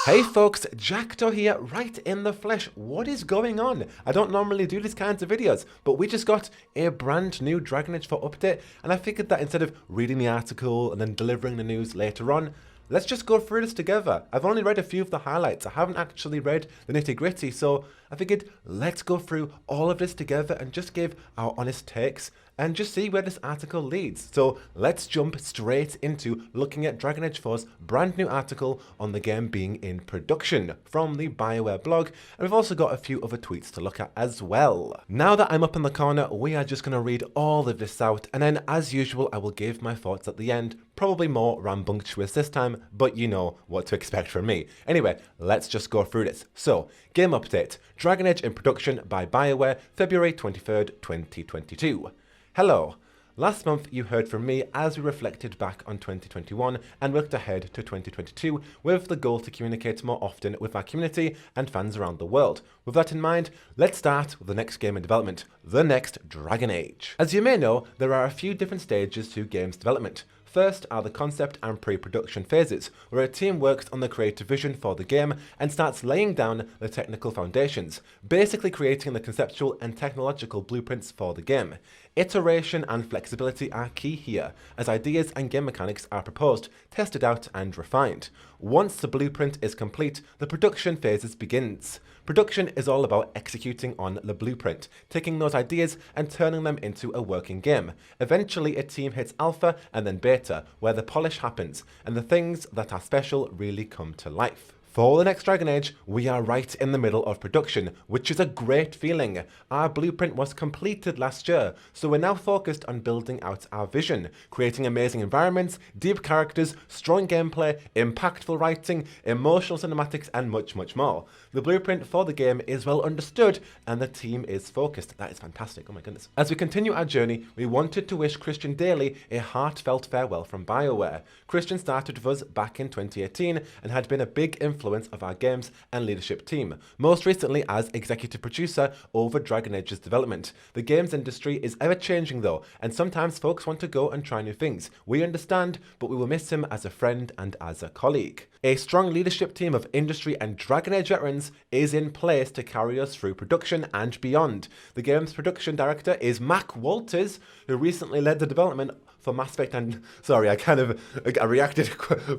Hey folks, Jackdaw here, right in the flesh. What is going on? I don't normally do these kinds of videos, but we just got a brand new Dragon Age 4 update, and I figured that instead of reading the article and then delivering the news later on, let's just go through this together. I've only read a few of the highlights. I haven't actually read the nitty-gritty, so I figured let's go through all of this together and just give our honest takes and just see where this article leads. So let's jump straight into looking at Dragon Age 4's brand new article on the game being in production from the BioWare blog, and we've also got a few other tweets to look at as well. Now that I'm up in the corner, we are just going to read all of this out, and then as usual I will give my thoughts at the end, probably more rambunctious this time, but you know what to expect from me. Anyway, let's just go through this. So, game update, Dragon Age in production by BioWare, February 23rd, 2022. Hello. Last month you heard from me as we reflected back on 2021 and looked ahead to 2022 with the goal to communicate more often with our community and fans around the world. With that in mind, let's start with the next game in development, the next Dragon Age. As you may know, there are a few different stages to games development. First are the concept and pre-production phases, where a team works on the creative vision for the game and starts laying down the technical foundations, basically creating the conceptual and technological blueprints for the game. Iteration and flexibility are key here, as ideas and game mechanics are proposed, tested out and refined. Once the blueprint is complete, the production phases begins. Production is all about executing on the blueprint, taking those ideas and turning them into a working game. Eventually a team hits alpha and then beta, where the polish happens, and the things that are special really come to life. For the next Dragon Age, we are right in the middle of production, which is a great feeling. Our blueprint was completed last year, so we're now focused on building out our vision, creating amazing environments, deep characters, strong gameplay, impactful writing, emotional cinematics, and much, much more. The blueprint for the game is well understood, and the team is focused. That is fantastic, oh my goodness. As we continue our journey, we wanted to wish Christian Dailey a heartfelt farewell from BioWare. Christian started with us back in 2018 and had been a big influence of our games and leadership team, most recently as executive producer over Dragon Age's development. The games industry is ever changing though, and sometimes folks want to go and try new things. We understand, but we will miss him as a friend and as a colleague. A strong leadership team of industry and Dragon Age veterans is in place to carry us through production and beyond. The game's production director is Mac Walters, who recently led the development for Mass Effect and... Sorry, I reacted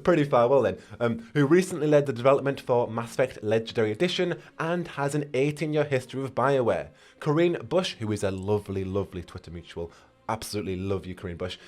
pretty far well then. Who recently led the development for Mass Effect Legendary Edition and has an 18-year history with BioWare. Corinne Bush, who is a lovely, lovely Twitter mutual. Absolutely love you, Corinne Bush.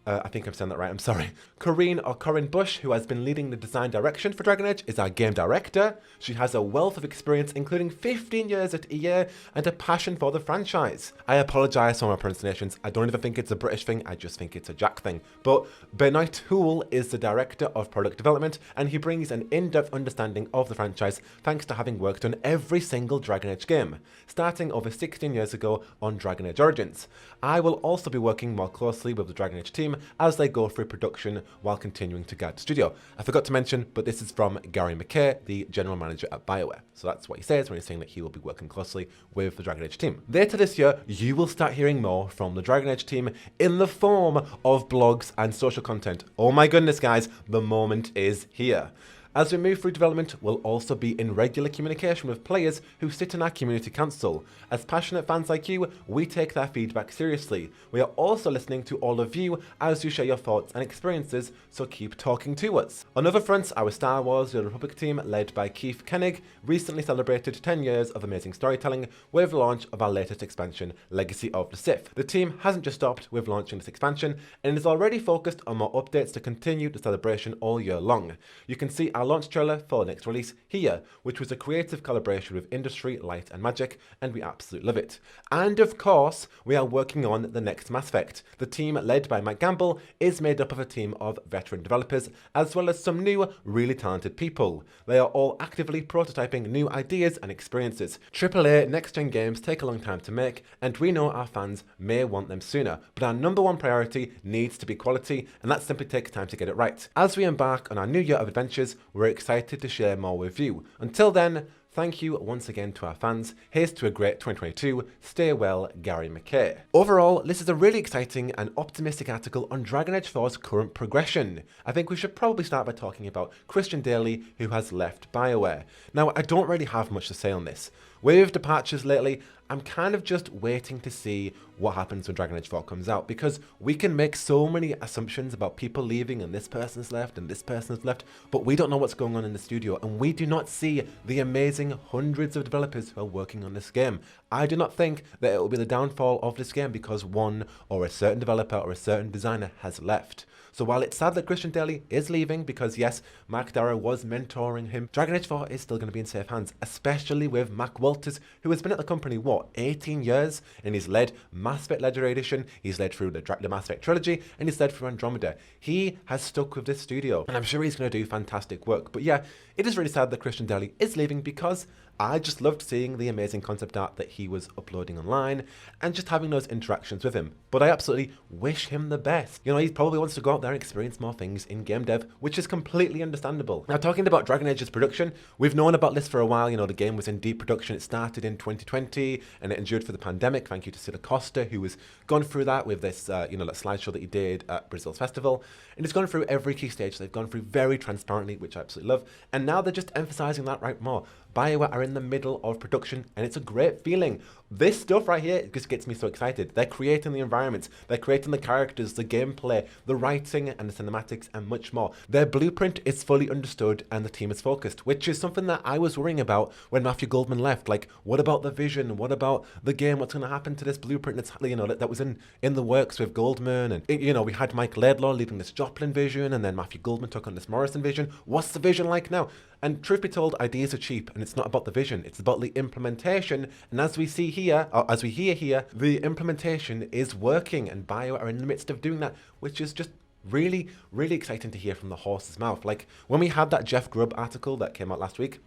I think I'm saying that right, I'm sorry. Corinne Bush, who has been leading the design direction for Dragon Age, is our game director. She has a wealth of experience, including 15 years at EA and a passion for the franchise. I apologise for my pronunciations. I don't even think it's a British thing, I just think it's a Jack thing. But Benoit Houle is the director of product development, and he brings an in-depth understanding of the franchise thanks to having worked on every single Dragon Age game, starting over 16 years ago on Dragon Age Origins. I will also be working more closely with the Dragon Age team as they go through production while continuing to guide the studio. I forgot to mention, but this is from Gary McKay, the general manager at BioWare. So that's what he says when he's saying that he will be working closely with the Dragon Age team. Later this year, you will start hearing more from the Dragon Age team in the form of blogs and social content. Oh my goodness, guys, the moment is here. As we move through development, we'll also be in regular communication with players who sit in our community council. As passionate fans like you, we take their feedback seriously. We are also listening to all of you as you share your thoughts and experiences, so keep talking to us. On other fronts, our Star Wars The Republic team, led by Keith Koenig, recently celebrated 10 years of amazing storytelling with the launch of our latest expansion, Legacy of the Sith. The team hasn't just stopped with launching this expansion, and is already focused on more updates to continue the celebration all year long. You can see our launch trailer for the next release here, which was a creative collaboration with Industry, Light and Magic, and we absolutely love it. And of course, we are working on the next Mass Effect. The team, led by Mike Gamble, is made up of a team of veteran developers, as well as some new, really talented people. They are all actively prototyping new ideas and experiences. AAA next-gen games take a long time to make, and we know our fans may want them sooner, but our number one priority needs to be quality, and that simply takes time to get it right. As we embark on our new year of adventures, we're excited to share more with you. Until then, Thank you once again to our fans. Here's to a great 2022. Stay well, Gary McKay. Overall, this is a really exciting and optimistic article on Dragon Age 4's current progression. I think we should probably start by talking about Christian Dailey, who has left BioWare. Now, I don't really have much to say on this. With departures lately, I'm kind of just waiting to see what happens when Dragon Age 4 comes out, because we can make so many assumptions about people leaving and this person's left and this person's left, but we don't know what's going on in the studio, and we do not see the amazing hundreds of developers who are working on this game. I do not think that it will be the downfall of this game because one or a certain developer or a certain designer has left. So while it's sad that Christian Dailey is leaving, because yes, Mark Darrow was mentoring him, Dragon Age 4 is still going to be in safe hands, especially with Mac Walters, who has been at the company, 18 years? And he's led Mass Effect Legendary Edition, he's led through the Mass Effect trilogy, and he's led through Andromeda. He has stuck with this studio, and I'm sure he's going to do fantastic work. But yeah, it is really sad that Christian Dailey is leaving, because I just loved seeing the amazing concept art that he was uploading online and just having those interactions with him. But I absolutely wish him the best. You know, he probably wants to go out there and experience more things in game dev, which is completely understandable. Now, talking about Dragon Age's production, we've known about this for a while. You know, the game was in deep production. It started in 2020 and it endured for the pandemic. Thank you to Sila Costa, who has gone through that with this, that slideshow that he did at Brazil's festival. And it's gone through every key stage. They've gone through very transparently, which I absolutely love. And now they're just emphasizing that right more. BioWare are in the middle of production, and it's a great feeling. This stuff right here just gets me so excited. They're creating the environments, they're creating the characters, the gameplay, the writing and the cinematics, and much more. Their blueprint is fully understood and the team is focused, which is something that I was worrying about when Matthew Goldman left. Like, what about the vision? What about the game? What's going to happen to this blueprint that's, that was in the works with Goldman? And, we had Mike Laidlaw leading this Joplin vision, and then Matthew Goldman took on this Morrison vision. What's the vision like now? And truth be told, ideas are cheap, and it's not about the vision, it's about the implementation. And as we see here, or as we hear here, the implementation is working, and BioWare are in the midst of doing that, which is just really, really exciting to hear from the horse's mouth. Like, when we had that Jeff Grubb article that came out last week,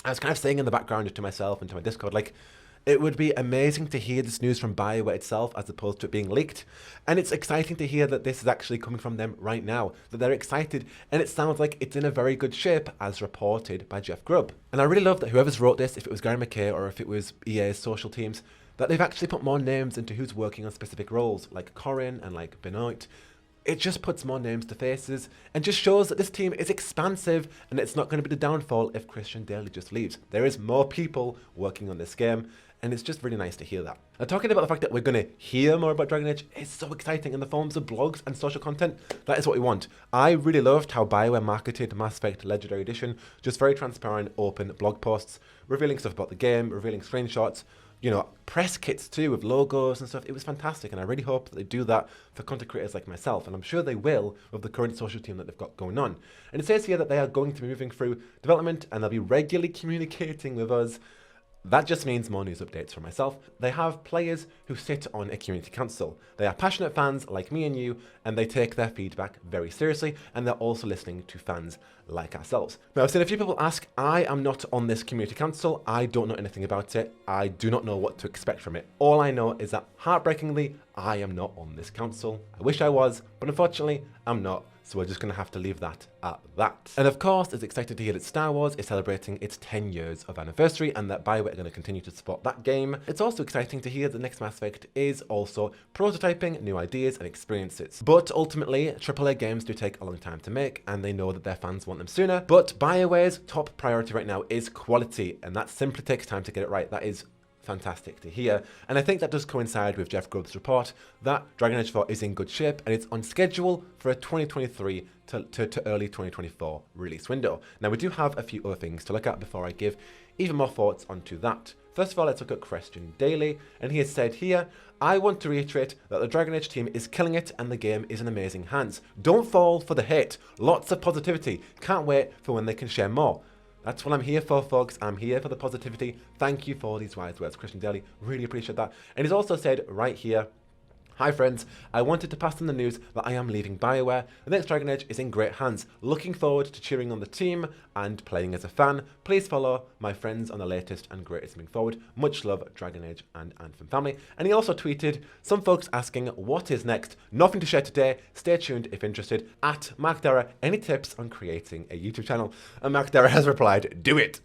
I was kind of saying in the background to myself and to my Discord, like, it would be amazing to hear this news from BioWare itself as opposed to it being leaked. And it's exciting to hear that this is actually coming from them right now, that they're excited, and it sounds like it's in a very good shape as reported by Jeff Grubb. And I really love that whoever's wrote this, if it was Gary McKay or if it was EA's social teams, that they've actually put more names into who's working on specific roles, like Corin and like Benoit. It just puts more names to faces and just shows that this team is expansive, and it's not going to be the downfall if Christian Dailey just leaves. There is more people working on this game, and it's just really nice to hear that. Now, talking about the fact that we're going to hear more about Dragon Age is so exciting in the forms of blogs and social content. That is what we want. I really loved how BioWare marketed Mass Effect Legendary Edition. Just very transparent, open blog posts, revealing stuff about the game, revealing screenshots, press kits too with logos and stuff. It was fantastic, and I really hope that they do that for content creators like myself, and I'm sure they will with the current social team that they've got going on. And it says here that they are going to be moving through development, and they'll be regularly communicating with us. That just means more news updates for myself. They have players who sit on a community council. They are passionate fans like me and you, and they take their feedback very seriously, and they're also listening to fans like ourselves. Now, I've seen a few people ask, I am not on this community council. I don't know anything about it. I do not know what to expect from it. All I know is that, heartbreakingly, I am not on this council. I wish I was, but unfortunately, I'm not. So we're just going to have to leave that at that. And of course, it's exciting to hear that Star Wars is celebrating its 10 years of anniversary, and that BioWare are going to continue to support that game. It's also exciting to hear that the next Mass Effect is also prototyping new ideas and experiences. But ultimately, AAA games do take a long time to make, and they know that their fans want them sooner. But BioWare's top priority right now is quality, and that simply takes time to get it right. That is fantastic to hear, and I think that does coincide with Jeff Grubb's report that Dragon Age 4 is in good shape and it's on schedule for a 2023 to early 2024 release window. Now, we do have a few other things to look at before I give even more thoughts onto that. First of all, let's look at Christian Dailey, and he has said here, I want to reiterate that the Dragon Age team is killing it and the game is in amazing hands. Don't fall for the hate. Lots of positivity. Can't wait for when they can share more. That's what I'm here for, folks. I'm here for the positivity. Thank you for these wise words, Christian Dailey. Really appreciate that. And he's also said right here, hi friends, I wanted to pass on the news that I am leaving BioWare. The next Dragon Age is in great hands. Looking forward to cheering on the team and playing as a fan. Please follow my friends on the latest and greatest moving forward. Much love, Dragon Age and Anthem family. And he also tweeted, some folks asking what is next. Nothing to share today. Stay tuned if interested. At Mark Dara, any tips on creating a YouTube channel? And Mark Dara has replied, do it.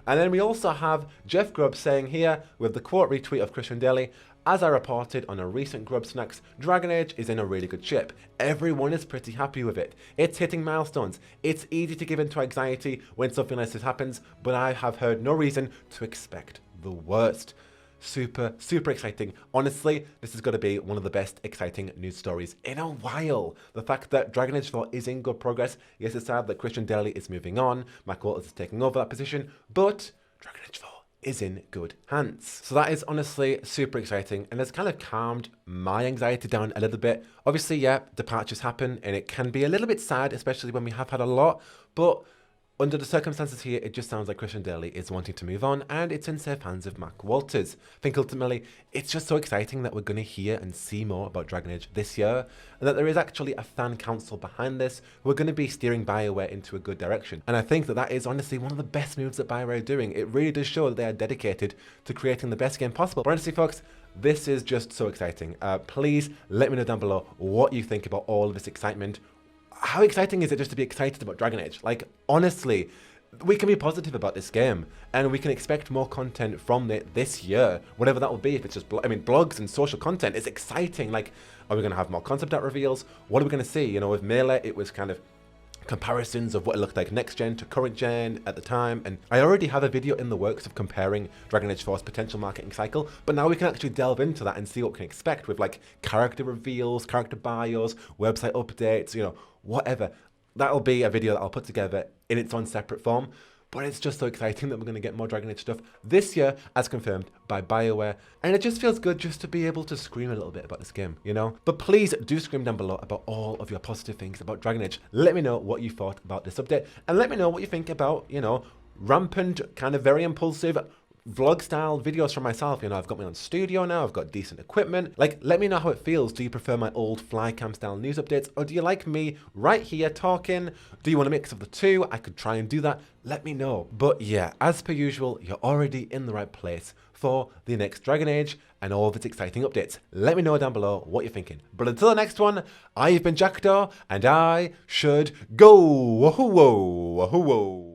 And then we also have Jeff Grubb saying here, with the quote retweet of Christian Dailey, as I reported on a recent Grub Snacks, Dragon Age is in a really good shape. Everyone is pretty happy with it. It's hitting milestones. It's easy to give into anxiety when something like this happens, but I have heard no reason to expect the worst. Super, super exciting. Honestly, this is going to be one of the best exciting news stories in a while. The fact that Dragon Age 4 is in good progress. Yes, it's sad that Christian Dailey is moving on. Mac Walters is taking over that position, but Dragon Age 4 is in good hands. So that is honestly super exciting, and it's kind of calmed my anxiety down a little bit. Obviously, yeah, departures happen and it can be a little bit sad, especially when we have had a lot, but under the circumstances here, it just sounds like Christian Dailey is wanting to move on, and it's in safe hands of Mac Walters. I think ultimately, it's just so exciting that we're going to hear and see more about Dragon Age this year, and that there is actually a fan council behind this who are going to be steering BioWare into a good direction. And I think that that is honestly one of the best moves that BioWare are doing. It really does show that they are dedicated to creating the best game possible. But honestly, folks, this is just so exciting. Please let me know down below what you think about all of this excitement. How exciting is it just to be excited about Dragon Age? Like, honestly, we can be positive about this game, and we can expect more content from it this year, whatever that will be. If it's just, blogs and social content, it's exciting. Like, are we going to have more concept art reveals? What are we going to see? You know, with Melee, it was kind of comparisons of what it looked like next gen to current gen at the time, and I already have a video in the works of comparing Dragon Age 4's potential marketing cycle, but now we can actually delve into that and see what we can expect with like character reveals, character bios, website updates, you know, whatever. That'll be a video that I'll put together in its own separate form. But it's just so exciting that we're going to get more Dragon Age stuff this year, as confirmed by BioWare. And it just feels good just to be able to scream a little bit about this game, you know? But please do scream down below about all of your positive things about Dragon Age. Let me know what you thought about this update. And let me know what you think about, you know, rampant, kind of very impulsive vlog style videos from myself. You know, I've got my own studio now, I've got decent equipment. Like, let me know how it feels. Do you prefer my old flycam style news updates, or do you like me right here talking? Do you want a mix of the two? I could try and do that. Let me know. But yeah, as per usual, you're already in the right place for the next Dragon Age and all of its exciting updates. Let me know down below what you're thinking. But until the next one, I've been Jackdaw, and I should go. Wahoo-whoa, wahoo-whoa.